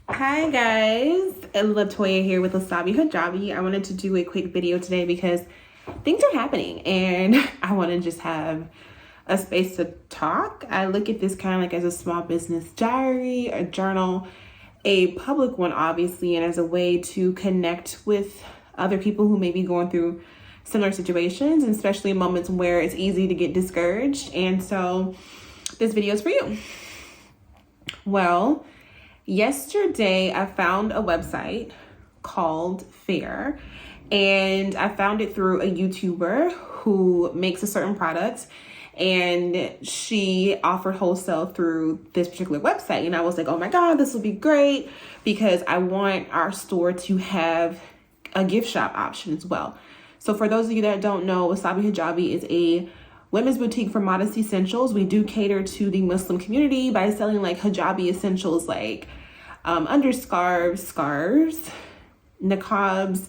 Hi guys, Latoya here with Wasabi Hijabi. I wanted to do a quick video today because things are happening and I want to just have a space to talk. I look at this kind of like as a small business diary, a journal, a public one obviously, and as a way to connect with other people who may be going through similar situations, and especially in moments where it's easy to get discouraged. And so this video is for you. Well, yesterday, I found a website called Faire, and I found it through a YouTuber who makes a certain product, and she offered wholesale through this particular website. And I was like, oh my God, this will be great because I want our store to have a gift shop option as well. So for those of you that don't know, Wasabi Hijabi is a women's boutique for modest essentials. We do cater to the Muslim community by selling like hijabi essentials like underscarves, scarves, niqabs,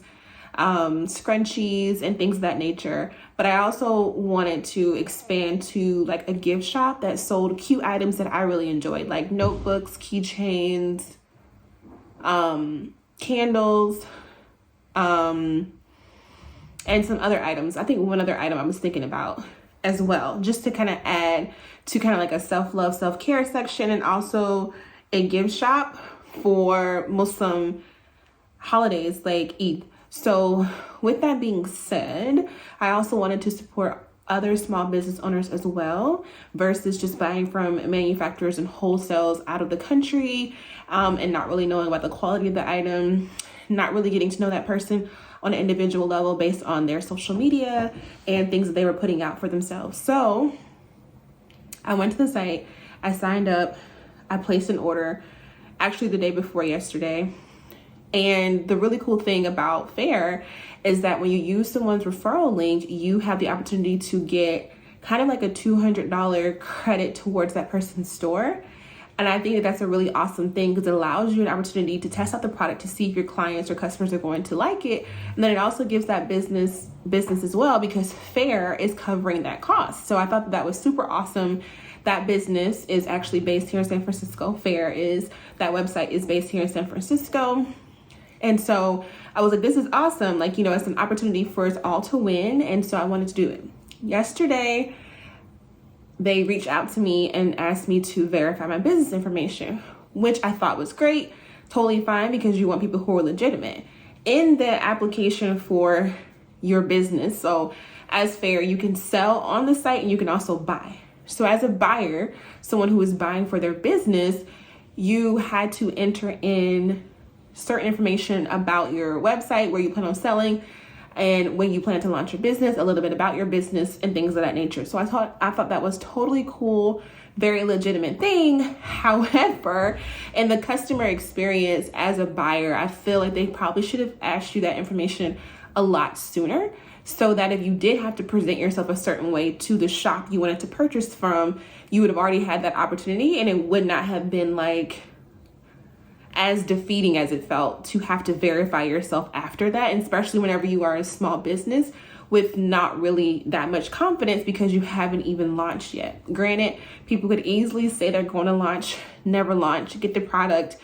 scrunchies, and things of that nature. But I also wanted to expand to like a gift shop that sold cute items that I really enjoyed, like notebooks, keychains, candles, and some other items. I think one other item I was thinking about as well, just to kind of add to kind of like a self-love, self-care section, and also a gift shop for Muslim holidays like Eid. So with that being said, I also wanted to support other small business owners as well, versus just buying from manufacturers and wholesales out of the country, and not really knowing about the quality of the item, not really getting to know that person on an individual level based on their social media and things that they were putting out for themselves. So I went to the site, I signed up, I placed an order actually the day before yesterday. And the really cool thing about Faire is that when you use someone's referral link, you have the opportunity to get kind of like a $200 credit towards that person's store. And I think that that's a really awesome thing because it allows you an opportunity to test out the product to see if your clients or customers are going to like it. And then it also gives that business as well because Faire is covering that cost. So I thought that was super awesome. That business is actually based here in San Francisco. That website is based here in San Francisco. And so I was like, this is awesome. Like, it's an opportunity for us all to win. And so I wanted to do it. Yesterday, they reached out to me and asked me to verify my business information, which I thought was great. Totally fine because you want people who are legitimate. In the application for your business, so as Faire, you can sell on the site and you can also buy. So as a buyer, someone who is buying for their business, you had to enter in certain information about your website, where you plan on selling, and when you plan to launch your business, a little bit about your business and things of that nature. So I thought that was totally cool, very legitimate thing. However, in the customer experience as a buyer, I feel like they probably should have asked you that information a lot sooner, so that if you did have to present yourself a certain way to the shop you wanted to purchase from, you would have already had that opportunity, and it would not have been like as defeating as it felt to have to verify yourself after that, and especially whenever you are a small business with not really that much confidence because you haven't even launched yet. Granted, people could easily say they're going to launch, never launch, get the product,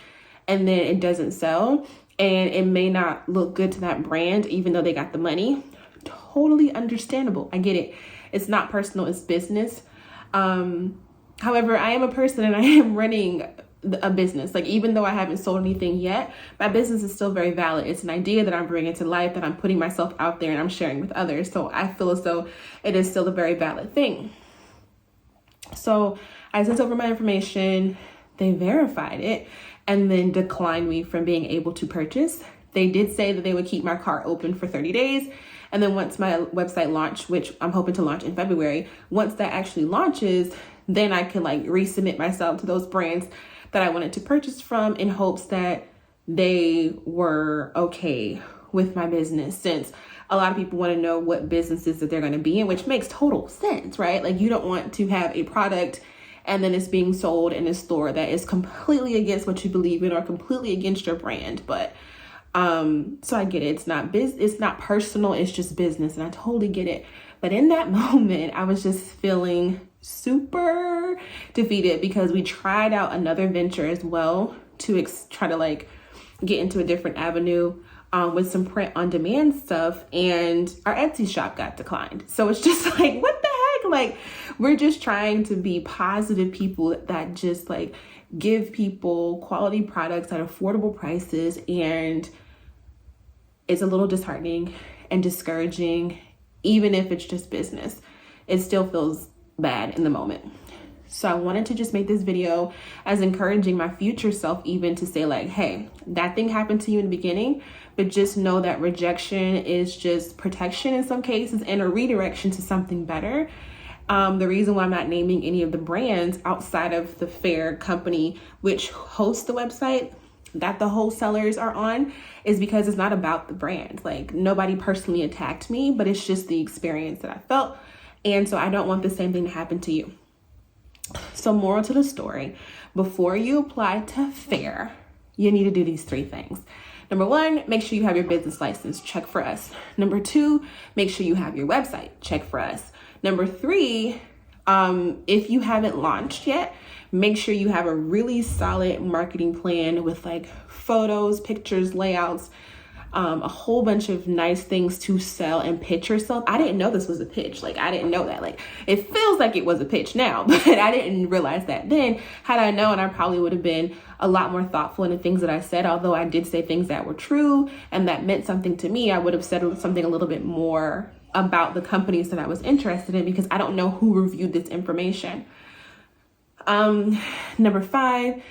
and then it doesn't sell, and it may not look good to that brand even though they got the money. Totally understandable. I get it. It's not personal, it's business. However, I am a person and I am running a business. Like, even though I haven't sold anything yet, my business is still very valid. It's an idea that I'm bringing to life, that I'm putting myself out there and I'm sharing with others. So I feel as though it is still a very valid thing. So I sent over my information, they verified it, and then declined me from being able to purchase. They did say that they would keep my cart open for 30 days. And then once my website launched, which I'm hoping to launch in February, once that actually launches, then I can like resubmit myself to those brands that I wanted to purchase from, in hopes that they were okay with my business, since a lot of people want to know what businesses that they're going to be in, which makes total sense, right? Like, you don't want to have a product and then it's being sold in a store that is completely against what you believe in or completely against your brand. But so I get it. It's not personal, it's just business, and I totally get it. But in that moment, I was just feeling super defeated because we tried out another venture as well to try to like get into a different avenue with some print on demand stuff, and our Etsy shop got declined. So it's just like, what the heck? Like, we're just trying to be positive people that just like give people quality products at affordable prices, and it's a little disheartening and discouraging. Even if it's just business, it still feels bad in the moment. So I wanted to just make this video as encouraging my future self, even to say like, hey, that thing happened to you in the beginning, but just know that rejection is just protection in some cases and a redirection to something better. The reason why I'm not naming any of the brands outside of the Faire company, which hosts the website that the wholesalers are on, is because it's not about the brand. Like, nobody personally attacked me, but it's just the experience that I felt. And so I don't want the same thing to happen to you. So moral to the story, before you apply to Faire, you need to do these 3 things. Number 1, make sure you have your business license. Check for us. Number 2, make sure you have your website. Check for us. Number 3, if you haven't launched yet, make sure you have a really solid marketing plan with like photos, pictures, layouts, a whole bunch of nice things to sell and pitch yourself. I didn't know this was a pitch. Like, I didn't know that. Like, it feels like it was a pitch now, but I didn't realize that then. Had I known, I probably would have been a lot more thoughtful in the things that I said. Although I did say things that were true and that meant something to me, I would have said something a little bit more about the companies that I was interested in, because I don't know who reviewed this information. Number 5,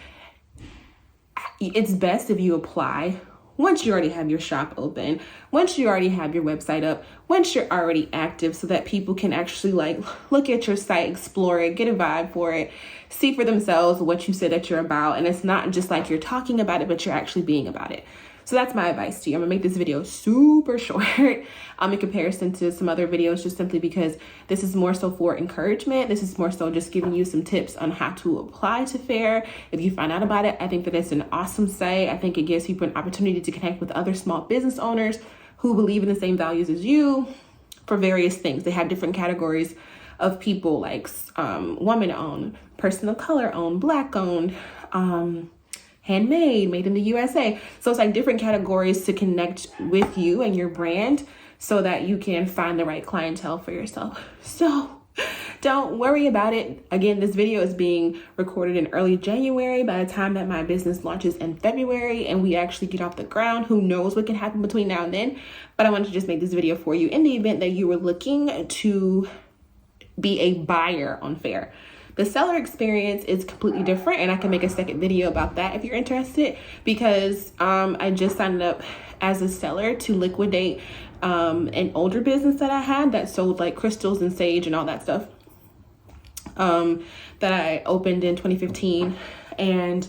it's best if you apply once you already have your shop open, once you already have your website up, once you're already active, so that people can actually like look at your site, explore it, get a vibe for it, see for themselves what you said that you're about. And it's not just like you're talking about it, but you're actually being about it. So that's my advice to you. I'm gonna make this video super short in comparison to some other videos, just simply because this is more so for encouragement. This is more so just giving you some tips on how to apply to Faire. If you find out about it, I think that it's an awesome site. I think it gives people an opportunity to connect with other small business owners who believe in the same values as you for various things. They have different categories of people, like woman-owned, person of color-owned, Black-owned, handmade, made in the USA. So it's like different categories to connect with you and your brand so that you can find the right clientele for yourself. So don't worry about it. Again, this video is being recorded in early January. By the time that my business launches in February and we actually get off the ground, who knows what can happen between now and then. But I wanted to just make this video for you in the event that you were looking to be a buyer on Faire. The seller experience is completely different, and I can make a second video about that if you're interested, because I just signed up as a seller to liquidate an older business that I had that sold like crystals and sage and all that stuff that I opened in 2015 and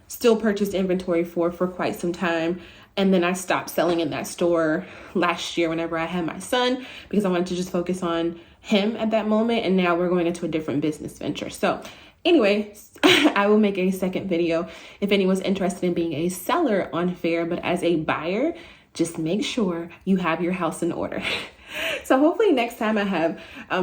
still purchased inventory for quite some time. And then I stopped selling in that store last year whenever I had my son, because I wanted to just focus on him at that moment. And now we're going into a different business venture. So anyway, I will make a second video if anyone's interested in being a seller on Faire, but as a buyer, just make sure you have your house in order. So hopefully next time I have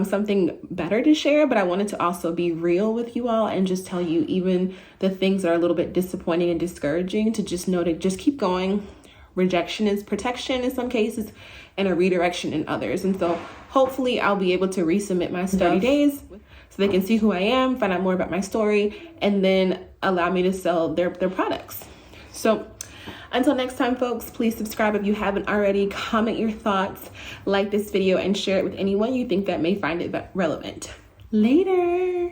something better to share, but I wanted to also be real with you all and just tell you even the things that are a little bit disappointing and discouraging, to just know to just keep going. Rejection is protection in some cases and a redirection in others. And so hopefully I'll be able to resubmit my 30 days so they can see who I am, find out more about my story, and then allow me to sell their products. So until next time, folks, please subscribe if you haven't already, comment your thoughts, like this video, and share it with anyone you think that may find it relevant. Later.